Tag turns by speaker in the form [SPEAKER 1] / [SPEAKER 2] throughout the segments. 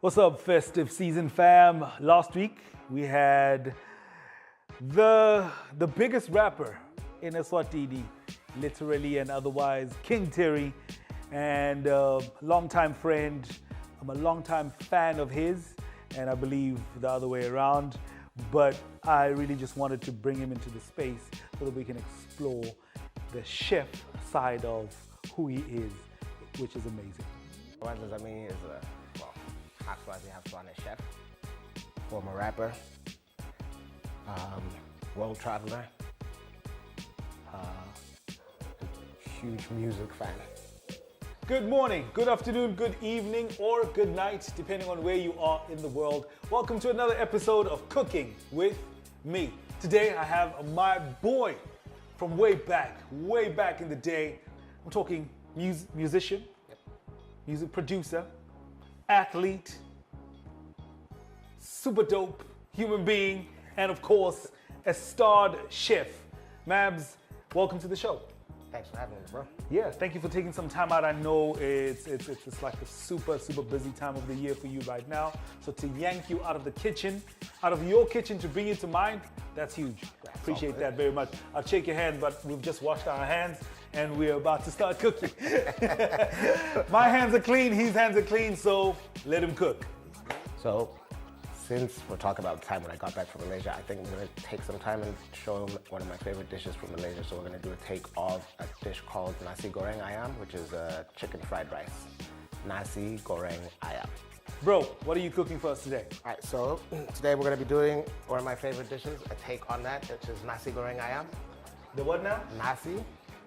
[SPEAKER 1] What's up, festive season fam? Last week we had the biggest rapper in Eswatini, literally and otherwise, King Terry, and longtime friend. I'm a longtime fan of his, and I believe the other way around. But I really just wanted to bring him into the space so that we can explore the chef side of who he is, which is amazing.
[SPEAKER 2] Eswatini is Eswatini Eswatini chef, former rapper, world traveler, huge music fan.
[SPEAKER 1] Good morning, good afternoon, good evening, or good night, depending on where you are in the world. Welcome to another episode of Cooking with me. Today I have my boy from way back in the day. I'm talking musician, music producer, athlete, super dope human being, and of course, a starred chef. Mabs, welcome to the show.
[SPEAKER 2] Thanks for having me, bro.
[SPEAKER 1] Yeah, thank you for taking some time out. I know it's like a super busy time of the year for you right now. So to yank you out of the kitchen, out of your kitchen to bring you to mine, that's huge. Appreciate that very much. I'll shake your hand, but we've just washed our hands and we're about to start cooking. My hands are clean, his hands are clean, so let him cook.
[SPEAKER 2] So, since we're talking about the time when I got back from Malaysia, I think I'm going to take some time and show them one of my favorite dishes from Malaysia. So we're going to do a take of a dish called nasi goreng ayam, which is chicken fried rice. Nasi goreng ayam.
[SPEAKER 1] Bro, what are you cooking for us today?
[SPEAKER 2] All right, so today we're going to be doing one of my favorite dishes, a take on that, which is nasi goreng ayam.
[SPEAKER 1] The what now?
[SPEAKER 2] Nasi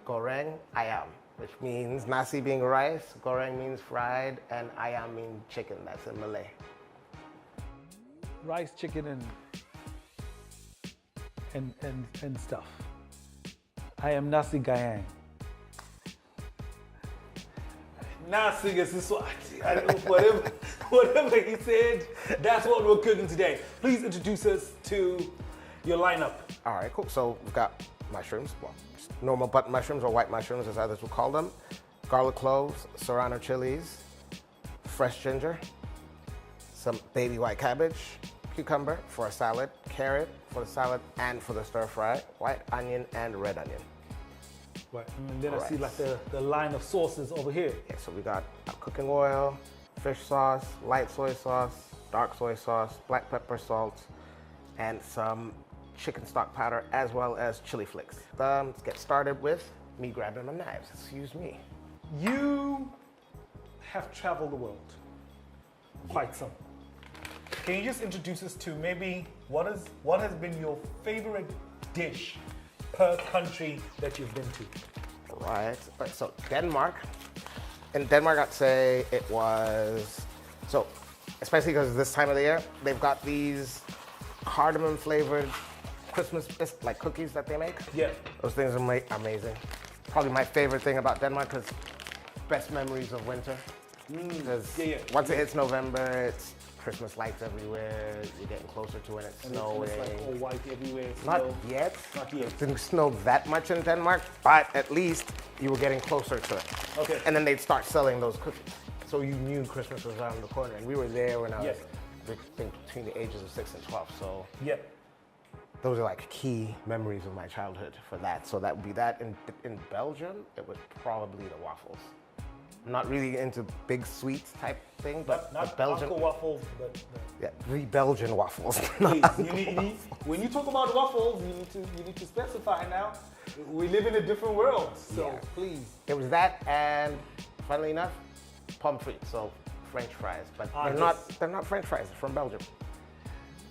[SPEAKER 2] goreng ayam, which means nasi being rice, goreng means fried, and ayam means chicken. That's in Malay.
[SPEAKER 1] Rice, chicken, and stuff. I am nasi gayang. Nasi is whatever he said, that's what we're cooking today. Please introduce us to your lineup.
[SPEAKER 2] All right, cool. So we've got mushrooms, well, normal button mushrooms or white mushrooms as others will call them, garlic cloves, serrano chilies, fresh ginger, some baby white cabbage, cucumber for a salad, carrot for the salad and for the stir fry, white onion and red onion.
[SPEAKER 1] Right, and then I see like the line of sauces over here.
[SPEAKER 2] Yeah, so we got cooking oil, fish sauce, light soy sauce, dark soy sauce, black pepper, salt, and some chicken stock powder as well as chili flakes. Let's get started with me grabbing my knives. Excuse me.
[SPEAKER 1] You have traveled the world, quite some. Can you just introduce us to maybe what has been your favorite dish per country that you've been to?
[SPEAKER 2] Right, so Denmark. In Denmark, I'd say it was, so especially because this time of the year, they've got these cardamom flavored Christmas like cookies that they make.
[SPEAKER 1] Yeah.
[SPEAKER 2] Those things are amazing. Probably my favorite thing about Denmark because best memories of winter. Because once it hits November, it's Christmas lights everywhere. You're getting closer to when it's snowing.
[SPEAKER 1] It's like all white everywhere.
[SPEAKER 2] Not yet.
[SPEAKER 1] Not yet.
[SPEAKER 2] It didn't snow that much in Denmark, but at least you were getting closer to it.
[SPEAKER 1] Okay.
[SPEAKER 2] And then they'd start selling those cookies. So you knew Christmas was around the corner. And we were there when I was between the ages of 6 and 12. So those are like key memories of my childhood for that. So that would be that. In Belgium, it was probably the waffles. I'm not really into big sweets type thing, but
[SPEAKER 1] not
[SPEAKER 2] Belgian
[SPEAKER 1] Uncle waffles, but
[SPEAKER 2] yeah, the Belgian waffles.
[SPEAKER 1] Please, when you talk about waffles, you need to specify now. We live in a different world, so please.
[SPEAKER 2] It was that, and funnily enough, pommes frites, so French fries, but they're not French fries. They're from Belgium.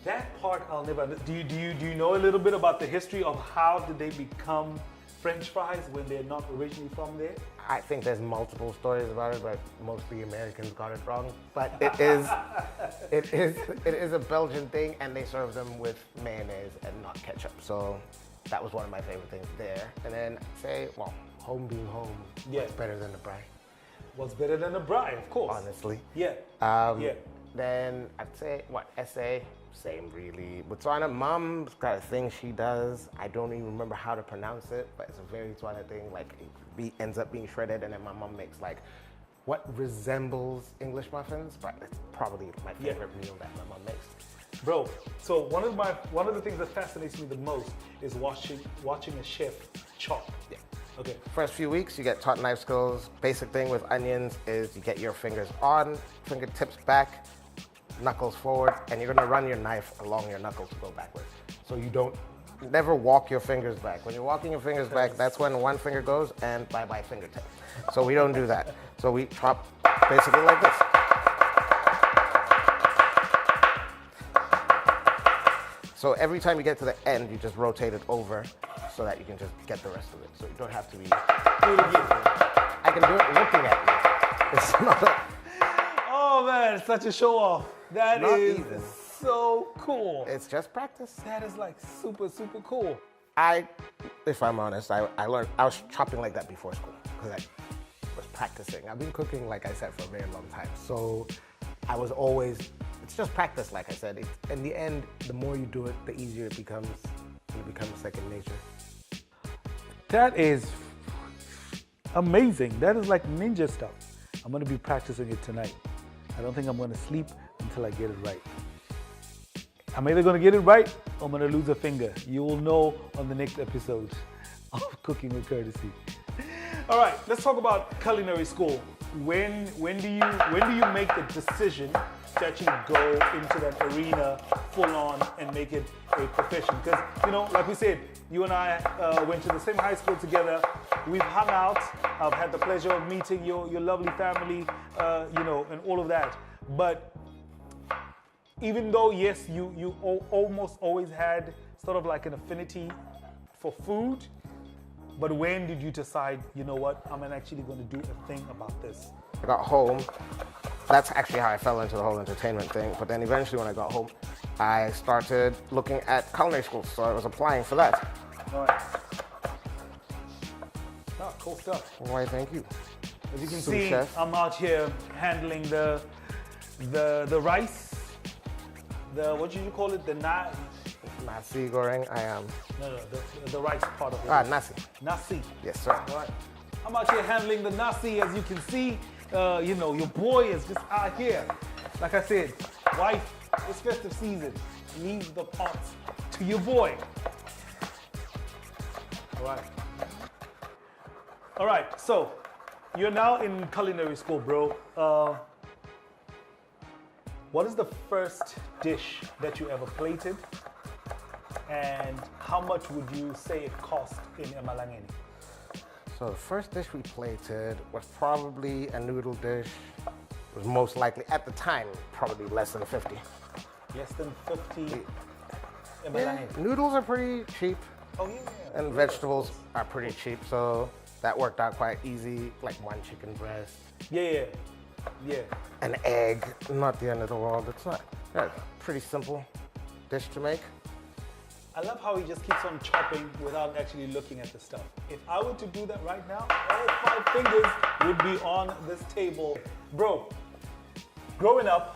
[SPEAKER 1] That part I'll never. Do you know a little bit about the history of how did they become French fries when they're not originally from there?
[SPEAKER 2] I think there's multiple stories about it, but mostly Americans got it wrong. But it is a Belgian thing, and they serve them with mayonnaise and not ketchup. So that was one of my favorite things there. And then I'd say, well, home being home, what's better than the braai?
[SPEAKER 1] What's better than the braai, of course.
[SPEAKER 2] Honestly.
[SPEAKER 1] Yeah.
[SPEAKER 2] Then I'd say, SA, same really. Botswana, mom's got a thing she does. I don't even remember how to pronounce it, but it's a very Botswana thing. Like, it ends up being shredded, and then my mom makes like what resembles English muffins, but it's probably my favorite meal that my mom makes.
[SPEAKER 1] Bro, so one of the things that fascinates me the most is watching a chef chop.
[SPEAKER 2] Yeah.
[SPEAKER 1] Okay.
[SPEAKER 2] First few weeks, you get taught knife skills. Basic thing with onions is you get your fingers on, fingertips back, knuckles forward, and you're gonna run your knife along your knuckles to go backwards. So you don't never walk your fingers back. When you're walking your fingers back, that's when one finger goes and bye-bye fingertip. So we don't do that. So we chop basically like this. So every time you get to the end, you just rotate it over so that you can just get the rest of it. So you don't have to be. I can do it looking at you. It's not a,
[SPEAKER 1] Oh man, it's such a show off. That
[SPEAKER 2] Not
[SPEAKER 1] is
[SPEAKER 2] even.
[SPEAKER 1] so cool.
[SPEAKER 2] it's just practice.
[SPEAKER 1] That is like super, super cool.
[SPEAKER 2] If I'm honest, I was chopping like that before school because I was practicing. I've been cooking, like I said, for a very long time. So I was always, it's just practice, like I said. In the end, the more you do it, the easier it becomes. It becomes second nature.
[SPEAKER 1] That is amazing. That is like ninja stuff. I'm gonna be practicing it tonight. I don't think I'm gonna sleep until I get it right. I'm either gonna get it right or I'm gonna lose a finger. You will know on the next episode of Cooking with KrTC. All right, let's talk about culinary school. When do you make the decision to actually go into that arena full on and make it a profession? Because, you know, like we said, you and I went to the same high school together. We've hung out. I've had the pleasure of meeting your lovely family, you know, and all of that. But even though, yes, you almost always had sort of like an affinity for food, but when did you decide, you know what, I'm actually going to do a thing about this?
[SPEAKER 2] I got home. That's actually how I fell into the whole entertainment thing. But then eventually when I got home, I started looking at culinary schools. So I was applying for that.
[SPEAKER 1] All right. Oh, cool stuff.
[SPEAKER 2] Why, thank you.
[SPEAKER 1] As you can
[SPEAKER 2] Sous
[SPEAKER 1] see,
[SPEAKER 2] chef.
[SPEAKER 1] I'm out here handling the rice, what did you call it?
[SPEAKER 2] Nasi goreng, I am.
[SPEAKER 1] No, the rice part of it.
[SPEAKER 2] Nasi.
[SPEAKER 1] Nasi.
[SPEAKER 2] Yes, sir.
[SPEAKER 1] All right. I'm out here handling the nasi. As you can see, you know, your boy is just out here. Like I said, wife, it's festive season. Leave the pots to your boy. All right. All right, so you're now in culinary school, bro. What is the first dish that you ever plated? And how much would you say it cost in Emalangeni?
[SPEAKER 2] So the first dish we plated was probably a noodle dish. It was most likely, at the time, probably less than 50.
[SPEAKER 1] Less than 50
[SPEAKER 2] Yeah,
[SPEAKER 1] Emalangeni?
[SPEAKER 2] noodles are pretty cheap.
[SPEAKER 1] Oh, yeah.
[SPEAKER 2] And vegetables are pretty cheap, so that worked out quite easy. Like one chicken breast,
[SPEAKER 1] Yeah.
[SPEAKER 2] an egg, not the end of the world. It's not, pretty simple dish to make.
[SPEAKER 1] I love how he just keeps on chopping without actually looking at the stuff. If I were to do that right now, all 5 fingers would be on this table. Bro, growing up,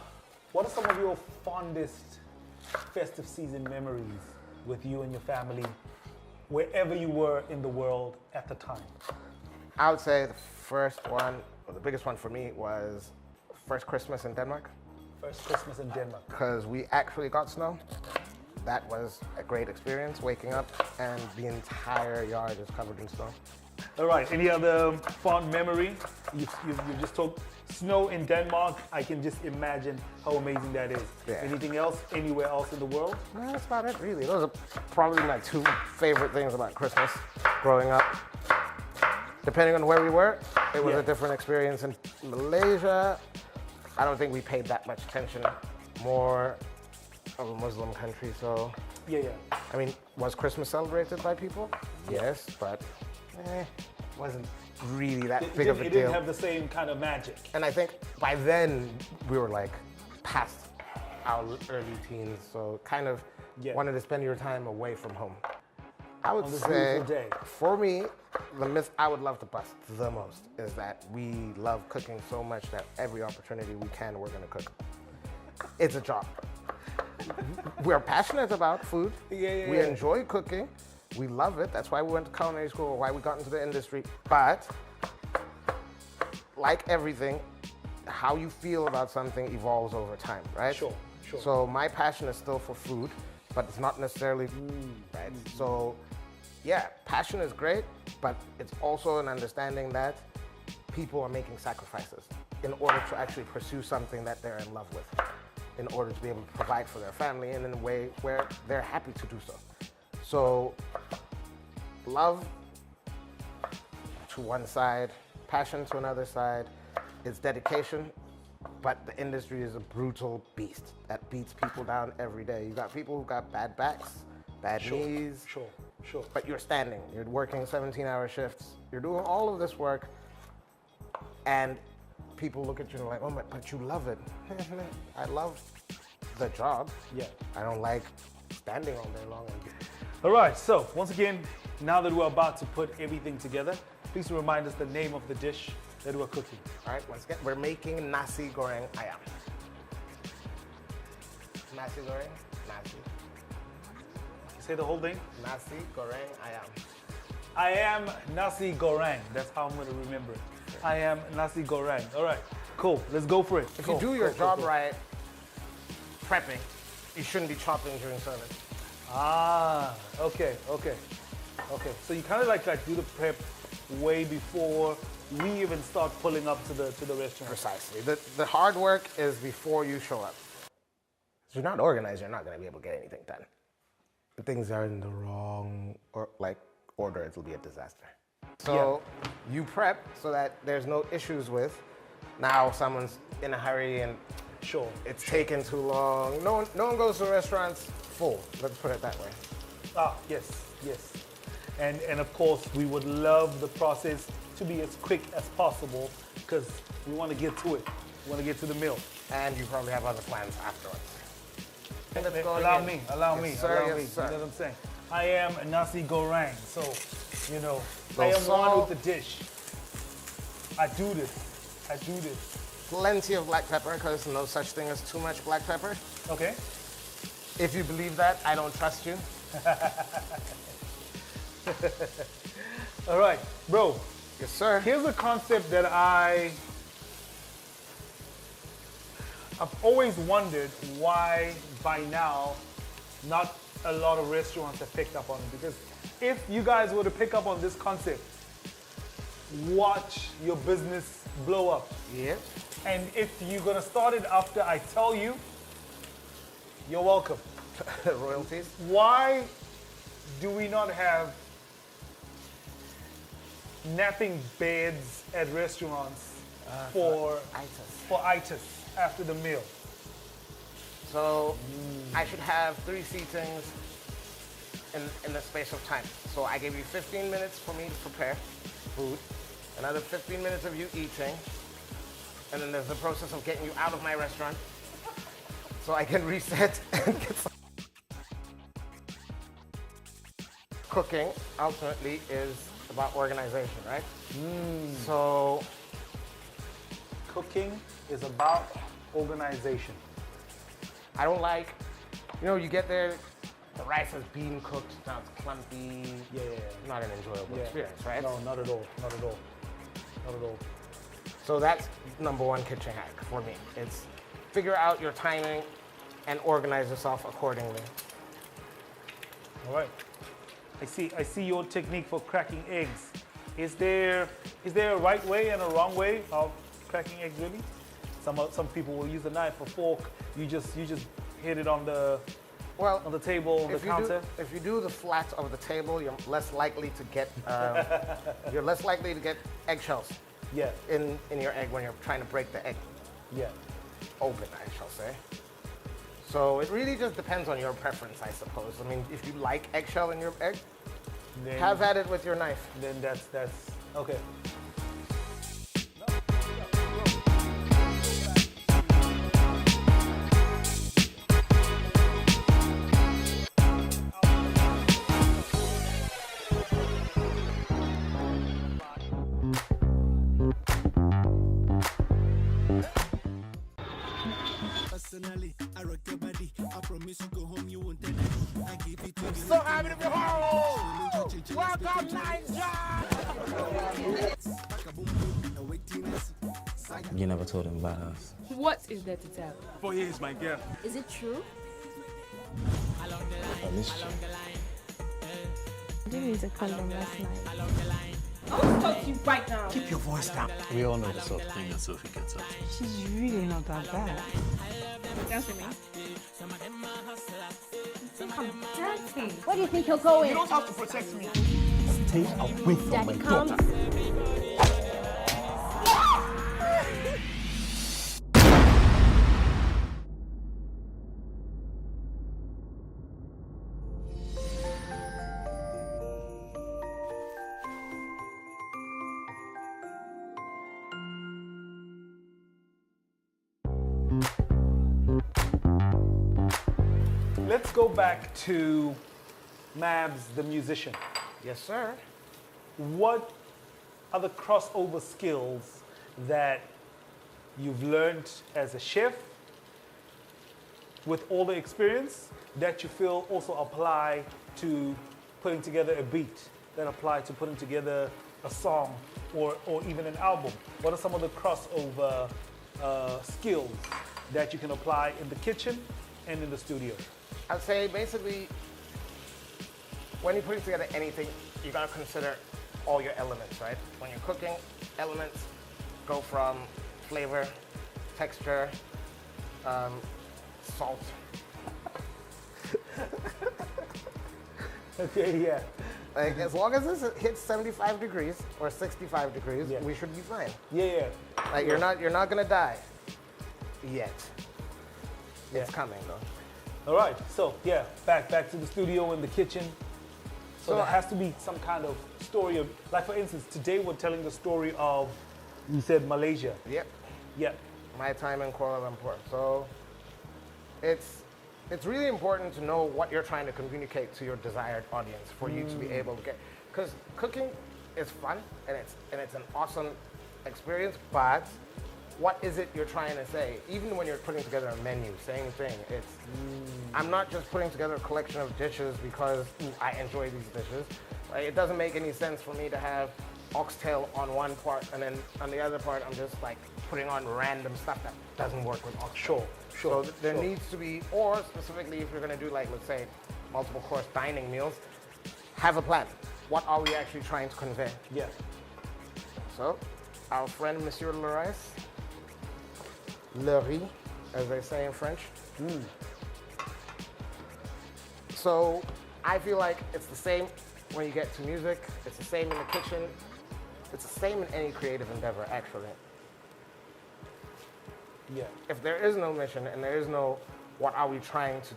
[SPEAKER 1] what are some of your fondest festive season memories with you and your family, wherever you were in the world at the time?
[SPEAKER 2] I would say the first one, or the biggest one for me, was first Christmas in Denmark.
[SPEAKER 1] First Christmas in Denmark.
[SPEAKER 2] Because we actually got snow. That was a great experience, waking up and the entire yard is covered in snow.
[SPEAKER 1] All right, any other fond memory? You just talked snow in Denmark. I can just imagine how amazing that is.
[SPEAKER 2] Yeah.
[SPEAKER 1] Anything else, anywhere else in the world?
[SPEAKER 2] No, that's about it, really. Those are probably my 2 favorite things about Christmas growing up. Depending on where we were, it was a different experience. In Malaysia, I don't think we paid that much attention. More of a Muslim country, so.
[SPEAKER 1] Yeah.
[SPEAKER 2] I mean, was Christmas celebrated by people? Yes, but wasn't really that big of a
[SPEAKER 1] It
[SPEAKER 2] deal.
[SPEAKER 1] didn't have the same kind of magic.
[SPEAKER 2] And I think by then we were like past our early teens, so kind of wanted to spend your time away from home. I would
[SPEAKER 1] On this
[SPEAKER 2] say,
[SPEAKER 1] beautiful day.
[SPEAKER 2] for me, the myth I would love to bust the most is that we love cooking so much that every opportunity we can, we're gonna cook. It's a job. We're passionate about food.
[SPEAKER 1] Yeah.
[SPEAKER 2] We enjoy cooking. We love it. That's why we went to culinary school, why we got into the industry. But like everything, how you feel about something evolves over time, right?
[SPEAKER 1] Sure.
[SPEAKER 2] So my passion is still for food, but it's not necessarily right? So yeah, passion is great, but it's also an understanding that people are making sacrifices in order to actually pursue something that they're in love with, in order to be able to provide for their family and in a way where they're happy to do so. So love to one side, passion to another side, it's dedication, but the industry is a brutal beast that beats people down every day. You got people who got bad backs, bad knees.
[SPEAKER 1] Sure.
[SPEAKER 2] But you're standing, you're working 17-hour shifts, you're doing all of this work, and people look at you and like, oh my, but you love it. I love the job.
[SPEAKER 1] Yeah.
[SPEAKER 2] I don't like standing all day long.
[SPEAKER 1] All right, so once again, now that we're about to put everything together, please remind us the name of the dish that we're cooking.
[SPEAKER 2] All right, once again, we're making nasi goreng ayam. Nasi goreng, nasi.
[SPEAKER 1] Say the whole thing.
[SPEAKER 2] Nasi goreng ayam.
[SPEAKER 1] I am nasi goreng. That's how I'm going to remember it. I am nasi goreng. All right, cool. Let's go for it.
[SPEAKER 2] If you do your job right, prepping, you shouldn't be chopping during service.
[SPEAKER 1] Ah, okay. So you kind of like do the prep way before we even start pulling up to the restaurant.
[SPEAKER 2] Precisely. The hard work is before you show up. If you're not organized, you're not going to be able to get anything done. If things are in the wrong order, it'll be a disaster. So you prep so that there's no issues with. Now someone's in a hurry and it's taken too long. No one goes to restaurants full. Let's put it that way.
[SPEAKER 1] Ah, yes. And of course, we would love the process to be as quick as possible because we want to get to it. We want to get to the meal.
[SPEAKER 2] And you probably have other plans afterwards.
[SPEAKER 1] Allow me.
[SPEAKER 2] Sir,
[SPEAKER 1] You know
[SPEAKER 2] yes,
[SPEAKER 1] what I'm saying? I am nasi goreng, so, I am
[SPEAKER 2] salt.
[SPEAKER 1] one with the dish. I do this.
[SPEAKER 2] Plenty of black pepper because no such thing as too much black pepper.
[SPEAKER 1] Okay.
[SPEAKER 2] If you believe that, I don't trust you.
[SPEAKER 1] All right, bro.
[SPEAKER 2] Yes, sir.
[SPEAKER 1] Here's a concept that I've always wondered why by now not a lot of restaurants have picked up on it. Because if you guys were to pick up on this concept, watch your business blow up.
[SPEAKER 2] Yep.
[SPEAKER 1] And if you're gonna start it after I tell you, you're welcome.
[SPEAKER 2] Royalties.
[SPEAKER 1] Why do we not have napping beds at restaurants for itis after the meal?
[SPEAKER 2] So I should have 3 seatings in the space of time. So I gave you 15 minutes for me to prepare food, another 15 minutes of you eating, and then there's the process of getting you out of my restaurant so I can reset and get some. Cooking ultimately is about organization, right? So
[SPEAKER 1] Cooking is about organization.
[SPEAKER 2] I don't like, you get there, the rice has been cooked, now it's clumpy.
[SPEAKER 1] Yeah.
[SPEAKER 2] Not an enjoyable experience, right?
[SPEAKER 1] No, not at all.
[SPEAKER 2] So that's number 1 kitchen hack for me. It's figure out your timing and organize yourself accordingly.
[SPEAKER 1] All right. I see your technique for cracking eggs. Is there a right way and a wrong way of cracking eggs really? Some people will use a knife or fork. You just hit it on the table, on the counter.
[SPEAKER 2] If you do the flat of the table, you're less likely to get eggshells.
[SPEAKER 1] Yeah.
[SPEAKER 2] In your egg when you're trying to break the egg.
[SPEAKER 1] Yeah.
[SPEAKER 2] Open, I shall say. So it really just depends on your preference, I suppose. I mean, if you like eggshell in your egg, then have at it with your knife.
[SPEAKER 1] Then that's okay.
[SPEAKER 3] I rock your body. I promise you go home, you won't tell me. I give it to you.
[SPEAKER 2] So happy to be home! Welcome, Niger!
[SPEAKER 3] Back a boom boom, a waiting.
[SPEAKER 4] You never told him about us.
[SPEAKER 5] What is there to tell?
[SPEAKER 3] 4 years, my girl.
[SPEAKER 5] Is it true?
[SPEAKER 4] I missed you.
[SPEAKER 6] I didn't use a condom last night.
[SPEAKER 5] I want to talk to you right now.
[SPEAKER 3] Keep your voice down.
[SPEAKER 4] We all know the sort of thing that Sophie gets up to.
[SPEAKER 6] She's really not that bad.
[SPEAKER 5] Dance with me.
[SPEAKER 6] I think I'm dirty.
[SPEAKER 5] Where do you think you're going?
[SPEAKER 3] You don't have to protect me. Stay away from
[SPEAKER 5] Daddy,
[SPEAKER 3] my
[SPEAKER 5] come.
[SPEAKER 3] daughter.
[SPEAKER 1] Let's go back to Mabs, the musician.
[SPEAKER 2] Yes, sir.
[SPEAKER 1] What are the crossover skills that you've learned as a chef with all the experience that you feel also apply to putting together a beat, that apply to putting together a song or even an album? What are some of the crossover skills that you can apply in the kitchen and in the studio?
[SPEAKER 2] I'd say basically, when you're putting together anything, you gotta consider all your elements, right? When you're cooking, elements go from flavor, texture, salt.
[SPEAKER 1] Okay, yeah.
[SPEAKER 2] Like, as long as this hits 75 degrees or 65 degrees,
[SPEAKER 1] Yeah.
[SPEAKER 2] we should be fine.
[SPEAKER 1] Yeah.
[SPEAKER 2] Like, you're not gonna die yet. It's
[SPEAKER 1] Yeah.
[SPEAKER 2] coming though.
[SPEAKER 1] All right, so yeah, back to the studio and the kitchen. So,
[SPEAKER 2] So
[SPEAKER 1] there has to be some kind of story of, like for instance, today we're telling the story of, you said Malaysia.
[SPEAKER 2] Yep.
[SPEAKER 1] Yeah,
[SPEAKER 2] My time in Kuala Lumpur. So it's really important to know what you're trying to communicate to your desired audience for you to be able to get, because cooking is fun and it's an awesome experience, but what is it you're trying to say? Even when you're putting together a menu, same thing. It's I'm not just putting together a collection of dishes because I enjoy these dishes. Right? It doesn't make any sense for me to have oxtail on one part and then on the other part I'm just like putting on random stuff that doesn't work with oxtail.
[SPEAKER 1] Sure.
[SPEAKER 2] So there needs to be, or specifically if you're going to do like, let's say, multiple course dining meals, have a plan. What are we actually trying to convey?
[SPEAKER 1] yeah.
[SPEAKER 2] So, our friend Monsieur Le Rice, Le Riz, as they say in French. So, I feel like it's the same when you get to music, it's the same in the kitchen, it's the same in any creative endeavor, actually.
[SPEAKER 1] Yeah.
[SPEAKER 2] If there is no mission and there is no what are we trying to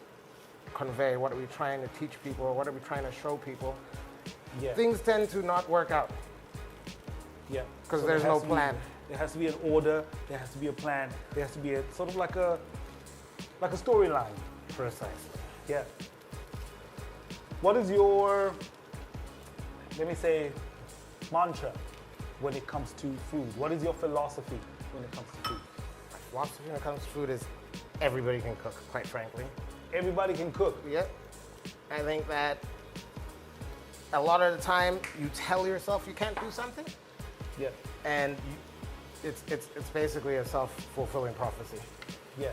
[SPEAKER 2] convey, what are we trying to teach people, or what are we trying to show people,
[SPEAKER 1] Yeah.
[SPEAKER 2] things tend to not work out.
[SPEAKER 1] Yeah.
[SPEAKER 2] 'Cause
[SPEAKER 1] there
[SPEAKER 2] there's
[SPEAKER 1] has
[SPEAKER 2] no
[SPEAKER 1] to
[SPEAKER 2] plan.
[SPEAKER 1] There has to be an order. There has to be a plan. There has to be a sort of like a storyline.
[SPEAKER 2] Precisely.
[SPEAKER 1] Yeah. What is your, let me say, mantra when it comes to food? What is your philosophy when it comes to food?
[SPEAKER 2] Philosophy when it comes to food is everybody can cook, quite frankly.
[SPEAKER 1] Everybody can cook.
[SPEAKER 2] Yep. I think that a lot of the time you tell yourself you can't do something,
[SPEAKER 1] Yeah.
[SPEAKER 2] and it's basically a self-fulfilling prophecy.
[SPEAKER 1] Yeah.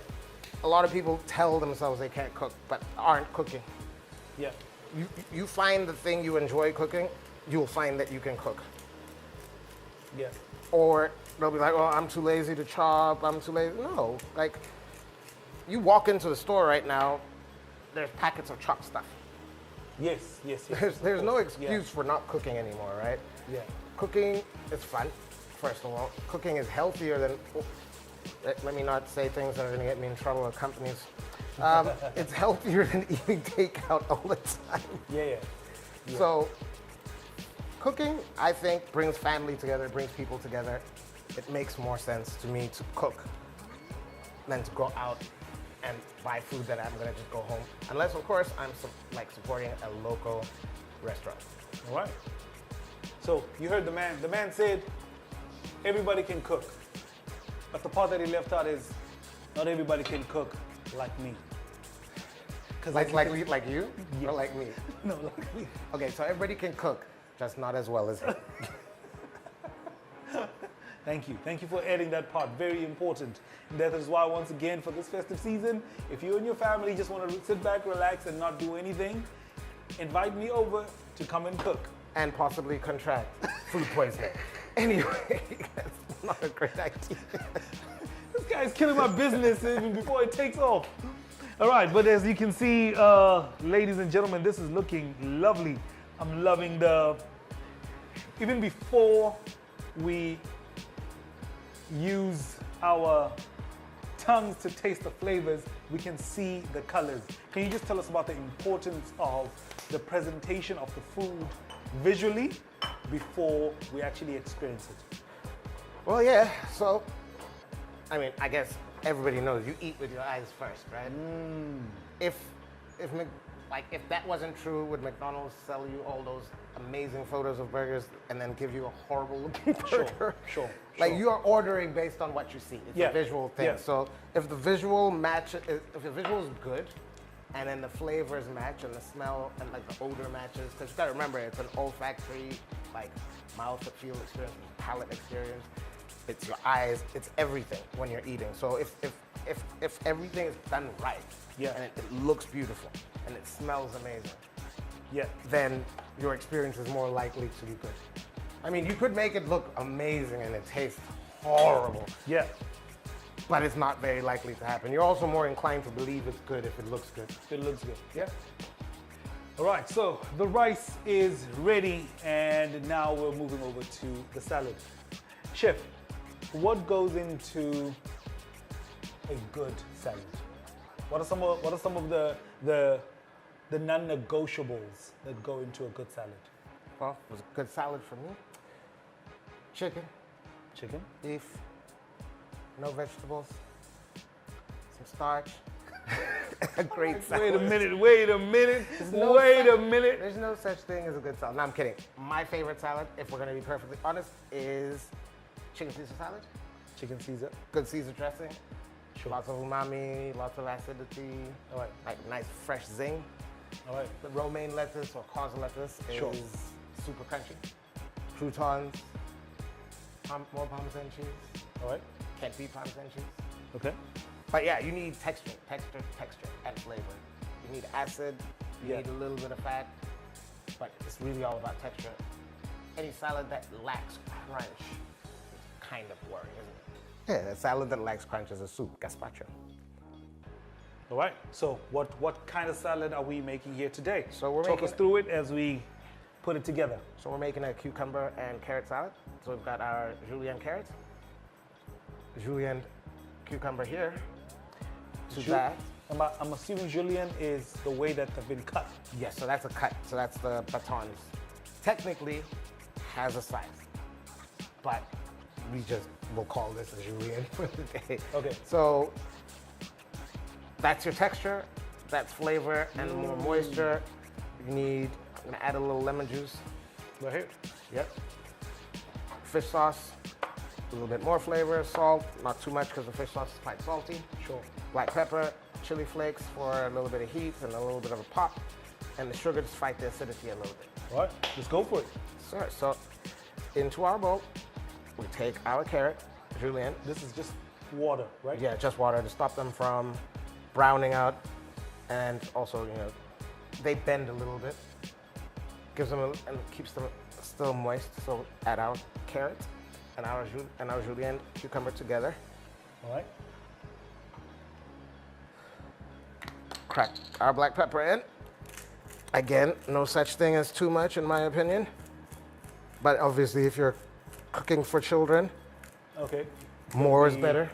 [SPEAKER 2] A lot of people tell themselves they can't cook, but aren't cooking.
[SPEAKER 1] Yeah.
[SPEAKER 2] You find the thing you enjoy cooking, you'll find that you can cook.
[SPEAKER 1] Yeah.
[SPEAKER 2] Or they'll be like, oh, I'm too lazy to chop, I'm too lazy. No, like, you walk into the store right now, there's packets of chopped stuff.
[SPEAKER 1] Yes.
[SPEAKER 2] There's no
[SPEAKER 1] Yeah.
[SPEAKER 2] excuse for not cooking anymore, right?
[SPEAKER 1] Yeah.
[SPEAKER 2] Cooking is fun, first of all. Cooking is healthier than, let me not say things that are gonna get me in trouble with companies. It's healthier than eating takeout all the time.
[SPEAKER 1] Yeah.
[SPEAKER 2] So, cooking, I think, brings family together, brings people together. It makes more sense to me to cook than to go out and buy food that I'm gonna just go home. Unless, of course, I'm supporting a local restaurant.
[SPEAKER 1] All right. So you heard the man. The man said everybody can cook. But the part that he left out is not everybody can cook like me.
[SPEAKER 2] Like you?
[SPEAKER 1] Yeah.
[SPEAKER 2] Or like me?
[SPEAKER 1] No, like me.
[SPEAKER 2] Okay, so everybody can cook, just not as well as him.
[SPEAKER 1] Thank you. Thank you for adding that part. Very important. And that is why, once again, for this festive season, if you and your family just want to sit back, relax, and not do anything, invite me over to come and cook.
[SPEAKER 2] And possibly contract food poisoning. Anyway, that's not a great idea.
[SPEAKER 1] This guy's killing my business even before it takes off. All right, but as you can see, ladies and gentlemen, this is looking lovely. I'm loving even before we use our tongues to taste the flavors, we can see the colors. Can you just tell us about the importance of the presentation of the food visually before we actually experience it?
[SPEAKER 2] Well, yeah, so, I mean, I guess everybody knows you eat with your eyes first, right? If that wasn't true, would McDonald's sell you all those amazing photos of burgers and then give you a horrible looking burger?
[SPEAKER 1] Sure.
[SPEAKER 2] Like you are ordering based on what you see. It's a visual thing.
[SPEAKER 1] Yeah.
[SPEAKER 2] So if the visual is good, and then the flavors match and the smell and like the odor matches, because you gotta remember it's an olfactory, like mouth to feel experience, palate experience. It's your eyes, it's everything when you're eating. So if everything is done right, and it looks beautiful and it smells amazing, then your experience is more likely to be good. I mean, you could make it look amazing and it tastes horrible.
[SPEAKER 1] Yeah.
[SPEAKER 2] But it's not very likely to happen. You're also more inclined to believe it's good if it looks good.
[SPEAKER 1] It looks good. Yeah. All right, so the rice is ready, and now we're moving over to the salad. Chef, what goes into a good salad? What are some of the non-negotiables that go into a good salad?
[SPEAKER 2] Well, it was a good salad for me. Chicken, beef, no vegetables, some starch, a great salad.
[SPEAKER 1] Wait a minute.
[SPEAKER 2] There's no such thing as a good salad. No, I'm kidding. My favorite salad, if we're gonna be perfectly honest, is chicken Caesar salad.
[SPEAKER 1] Chicken Caesar.
[SPEAKER 2] Good Caesar dressing.
[SPEAKER 1] Sure.
[SPEAKER 2] Lots of umami, lots of acidity.
[SPEAKER 1] All right.
[SPEAKER 2] Like nice fresh zing.
[SPEAKER 1] All right.
[SPEAKER 2] The romaine lettuce or cause lettuce is super crunchy. Croutons, more Parmesan cheese.
[SPEAKER 1] All right.
[SPEAKER 2] Can't beat Parmesan cheese.
[SPEAKER 1] Okay.
[SPEAKER 2] But yeah, you need texture, and flavor. You need acid, you need a little bit of fat, but it's really all about texture. Any salad that lacks crunch is kind of worrying, isn't it? Yeah, a salad that lacks crunch is a soup, gazpacho.
[SPEAKER 1] All right. So what kind of salad are we making here today?
[SPEAKER 2] So we're
[SPEAKER 1] Talk us through it as we put it together.
[SPEAKER 2] So we're making a cucumber and carrot salad. So we've got our julienne carrots, julienne cucumber here.
[SPEAKER 1] I'm assuming julienne is the way that they've been cut.
[SPEAKER 2] Yes, so that's a cut. So that's the batons. Technically, has a size, but we just will call this a julienne for the day.
[SPEAKER 1] Okay.
[SPEAKER 2] So that's your texture, that's flavor, and more moisture. I'm gonna add a little lemon juice.
[SPEAKER 1] Right here.
[SPEAKER 2] Yep. Fish sauce, a little bit more flavor, salt, not too much because the fish sauce is quite salty.
[SPEAKER 1] Sure.
[SPEAKER 2] Black pepper, chili flakes for a little bit of heat and a little bit of a pop, and the sugar to fight the acidity a little bit.
[SPEAKER 1] All right, let's go for it.
[SPEAKER 2] Sure. So into our bowl, we take our carrot, julienne.
[SPEAKER 1] This is just water, right?
[SPEAKER 2] Yeah, just water to stop them from browning out, and also, they bend a little bit. Gives them and keeps them still moist. So add our carrot and our julienne cucumber together.
[SPEAKER 1] All right.
[SPEAKER 2] Crack our black pepper in. Again, no such thing as too much in my opinion. But obviously if you're cooking for children,
[SPEAKER 1] okay,
[SPEAKER 2] more is better.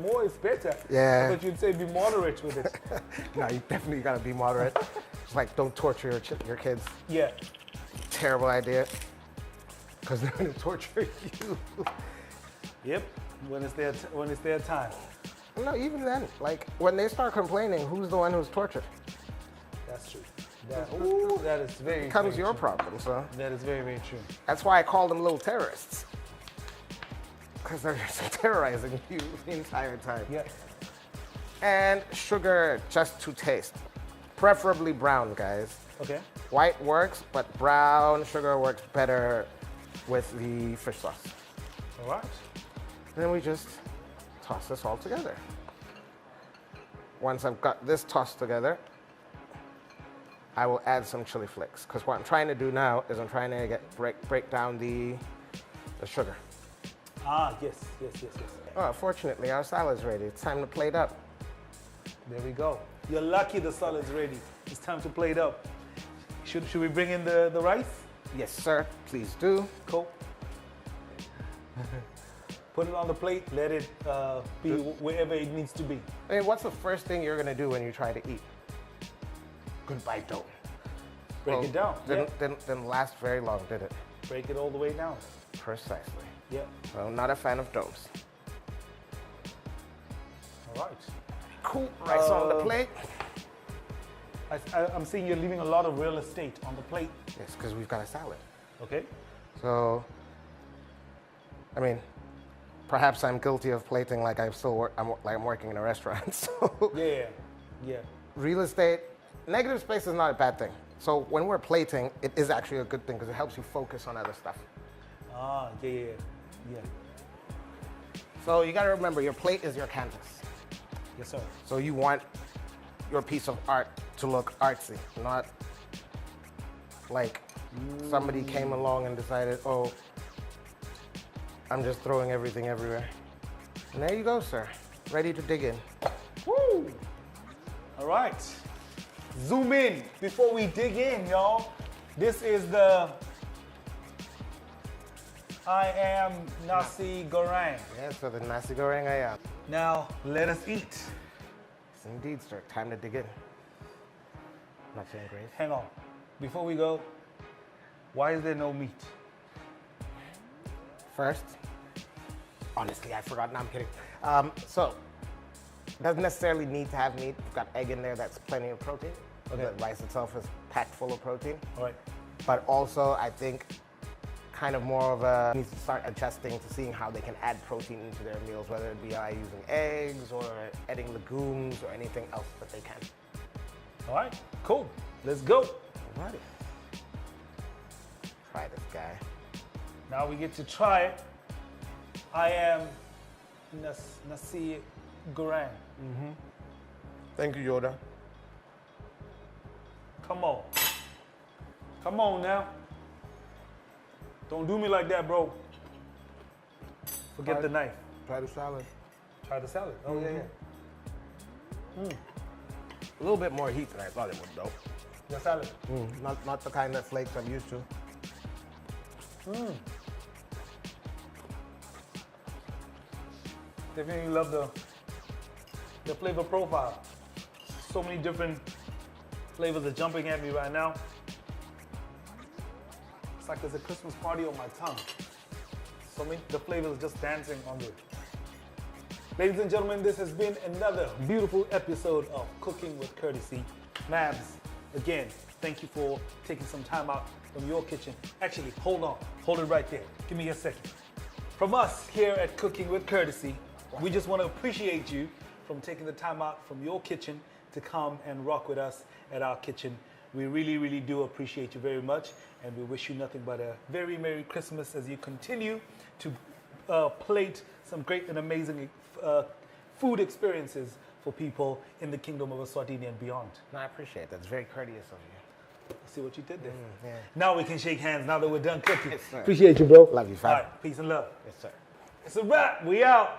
[SPEAKER 1] More is better.
[SPEAKER 2] Yeah.
[SPEAKER 1] I thought you'd say be moderate with it.
[SPEAKER 2] No, you definitely gotta be moderate. It's like don't torture your kids.
[SPEAKER 1] Yeah.
[SPEAKER 2] Terrible idea. Because they're gonna torture you.
[SPEAKER 1] Yep. When it's their time.
[SPEAKER 2] No, even then, like when they start complaining, who's the one who's tortured?
[SPEAKER 1] That's true. That is very.
[SPEAKER 2] It becomes
[SPEAKER 1] very
[SPEAKER 2] your
[SPEAKER 1] true.
[SPEAKER 2] problem, so.
[SPEAKER 1] That is very, very true.
[SPEAKER 2] That's why I call them little terrorists. Because they're just terrorizing you the entire time.
[SPEAKER 1] Yeah.
[SPEAKER 2] And sugar just to taste. Preferably brown, guys.
[SPEAKER 1] Okay.
[SPEAKER 2] White works, but brown sugar works better with the fish sauce.
[SPEAKER 1] All right.
[SPEAKER 2] Then we just toss this all together. Once I've got this tossed together, I will add some chili flakes. Because what I'm trying to do now is I'm trying to break down the sugar.
[SPEAKER 1] Ah, yes.
[SPEAKER 2] Oh, fortunately, our salad's ready. It's time to plate up.
[SPEAKER 1] There we go. You're lucky the salad's ready. It's time to plate up. Should we bring in the rice?
[SPEAKER 2] Yes, sir. Please do.
[SPEAKER 1] Cool. Put it on the plate. Let it be wherever it needs to be.
[SPEAKER 2] I mean, what's the first thing you're gonna do when you try to eat? Goodbye dough.
[SPEAKER 1] Break it down.
[SPEAKER 2] Didn't last very long, did it?
[SPEAKER 1] Break it all the way down.
[SPEAKER 2] Precisely.
[SPEAKER 1] Yeah.
[SPEAKER 2] Well, I'm not a fan of doughs.
[SPEAKER 1] All right.
[SPEAKER 2] Cool. Rice on the plate.
[SPEAKER 1] I'm seeing you're leaving a lot of real estate on the plate.
[SPEAKER 2] Yes, because we've got a salad.
[SPEAKER 1] Okay.
[SPEAKER 2] So, I mean, perhaps I'm guilty of plating like I'm working in a restaurant. So,
[SPEAKER 1] Yeah.
[SPEAKER 2] real estate, negative space is not a bad thing. So when we're plating, it is actually a good thing because it helps you focus on other stuff.
[SPEAKER 1] Ah, yeah.
[SPEAKER 2] So you got to remember, your plate is your canvas.
[SPEAKER 1] Yes, sir.
[SPEAKER 2] So you want your piece of art to look artsy, not like somebody came along and decided, oh, I'm just throwing everything everywhere. And there you go, sir. Ready to dig in.
[SPEAKER 1] Woo! All right. Zoom in before we dig in, y'all. This is the I am nasi goreng.
[SPEAKER 2] Yes, so the nasi goreng I am.
[SPEAKER 1] Now, let us eat.
[SPEAKER 2] Yes, indeed, sir. Time to dig in. Not saying grace.
[SPEAKER 1] Hang on. Before we go, why is there no meat?
[SPEAKER 2] First, honestly, I forgot. No, I'm kidding. So, doesn't necessarily need to have meat. We've got egg in there. That's plenty of protein.
[SPEAKER 1] Okay.
[SPEAKER 2] The rice itself is packed full of protein.
[SPEAKER 1] All right.
[SPEAKER 2] But also, I think kind of more of a needs to start adjusting to seeing how they can add protein into their meals, whether it be by using eggs or adding legumes or anything else that they can.
[SPEAKER 1] All right. Cool. Let's go.
[SPEAKER 2] Alrighty. Try this guy.
[SPEAKER 1] Now we get to try it. I am nasi goreng.
[SPEAKER 2] Thank you, Yoda.
[SPEAKER 1] Come on. Come on now. Don't do me like that, bro. Forget the knife.
[SPEAKER 2] Try the salad.
[SPEAKER 1] Try the salad. Oh, yeah.
[SPEAKER 2] A little bit more heat than I thought it would, though.
[SPEAKER 1] The salad.
[SPEAKER 2] Not the kind of flakes I'm used to.
[SPEAKER 1] Definitely love the flavor profile. So many different flavors are jumping at me right now. It's like there's a Christmas party on my tongue. So many, the flavors are just dancing on it. Ladies and gentlemen, this has been another beautiful episode of Cooking with KrTC. Mabs, again, thank you for taking some time out from your kitchen. Actually, hold on. Hold it right there. Give me a second. From us here at Cooking with KrTC, we just want to appreciate you from taking the time out from your kitchen to come and rock with us at our kitchen. We really, really do appreciate you very much, and we wish you nothing but a very Merry Christmas as you continue to plate some great and amazing food experiences for people in the Kingdom of Eswatini and beyond.
[SPEAKER 2] No, I appreciate that. It's very courteous of you.
[SPEAKER 1] See what you did there?
[SPEAKER 2] Yeah.
[SPEAKER 1] Now we can shake hands now that we're done cooking.
[SPEAKER 2] Yes, sir.
[SPEAKER 1] Appreciate you, bro.
[SPEAKER 2] Love you, fam.
[SPEAKER 1] All right, peace and love.
[SPEAKER 2] Yes, sir.
[SPEAKER 1] It's a wrap. We out.